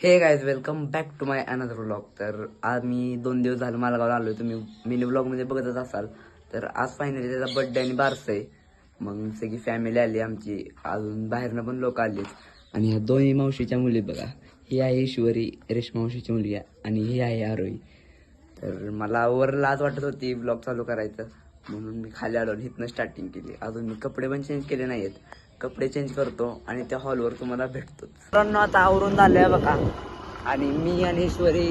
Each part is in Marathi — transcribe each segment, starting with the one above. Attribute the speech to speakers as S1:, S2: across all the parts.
S1: हे guys welcome back to my another vlog. तर आज मी 2 दिवस झालं मालगावला आलो. तुम्ही मिनी व्लॉगमध्ये बघतच असाल. तर आज फायनली त्याचा बर्थडे आणि बारसं आहे. मग सगळी फॅमिली आली आमची, अजून बाहेरनं पण लोक आली. आणि ह्या दोन्ही मावशीच्या मुली बघा, ही आहे ईश्वरी, रेश्मा मावशीची मुलगी आहे, आणि ही आहे आरोही. तर मला वर लाज वाटत होती ब्लॉग चालू करायचं, म्हणून मी खाली आलो आणि इथनं स्टार्टिंग केली. अजून मी कपडे पण चेंज केले नाहीत. कपडे चेंज करतो आणि त्या हॉलवर तुम्हाला भेटतो. मित्रांनो आता आवरून झालंय बघा, आणि मी आणि ईश्वरी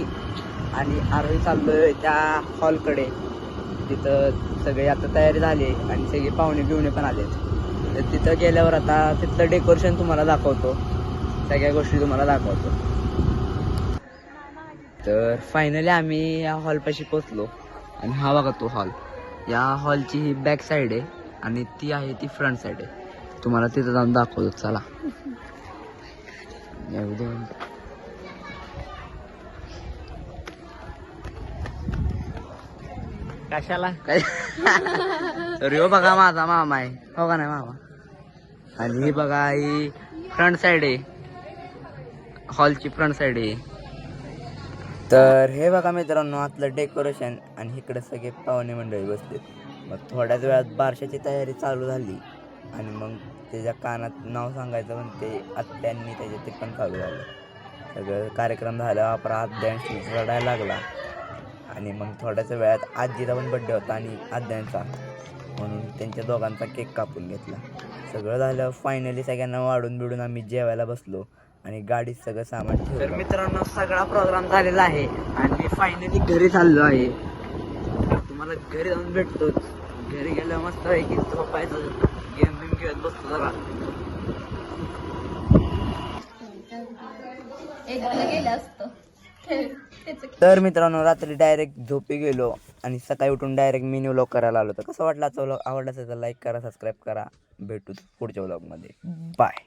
S1: आणि आरोही चाललोय त्या हॉलकडे. तिथं सगळे आता तयारी झाली आणि सगळे पाहुणे बिवणे पण आले. तर तिथं गेल्यावर आता तिथलं डेकोरेशन तुम्हाला दाखवतो, सगळ्या गोष्टी तुम्हाला दाखवतो. तर फायनली आम्ही या हॉलपाशी पोचलो आणि हा बघा तो हॉल. या हॉलची ही बॅक साईड आहे आणि ती आहे ती फ्रंट साईड आहे. तुम्हाला तिथं जाऊन दाखवतो, चला. कशाला काय तर हो बघा माझा मामा आहे, हो का नाही मामा. आणि ही बघा ही फ्रंट साईड आहे, हॉलची फ्रंट साईड आहे. तर हे बघा मित्रांनो आतलं डेकोरेशन, आणि इकडे सगळे पाहुणे मंडळी बसले. मग थोड्याच वेळात बारशाची तयारी चालू झाली आणि मग त्याच्या कानात नाव सांगायचं पण ते आत्यांनी त्याचे ते पण चालू झालं. सगळं कार्यक्रम झाला, आपण डॅन्स रडायला लागला. आणि मग थोड्याच वेळात आजीचा पण बड्डे होता आणि आद्यांचा, म्हणून त्यांच्या दोघांचा केक कापून घेतला. सगळं झालं फायनली, सगळ्यांना वाढून बिडून आम्ही जेवायला बसलो आणि गाडीत सगळं सामान ठेवलं. तर मित्रांनो सगळा प्रोग्राम झालेला आहे आणि मी फायनली घरी चाललो आहे. तुम्हाला घरी जाऊन भेटतो. घरी गेल्यावर मस्त आहे की झोपायचं, गेम बिम खेळत बसतो जरा. तर मित्रांनो रात्री डायरेक्ट झोपी गेलो आणि सकाळी उठून डायरेक्ट मिनी व्लॉग करायला आलो. तर कसं वाटलं आजचा व्लॉग? आवडला असेल तर लाईक करा, सबस्क्राईब करा. भेटू पुढच्या व्लॉगमध्ये. बाय.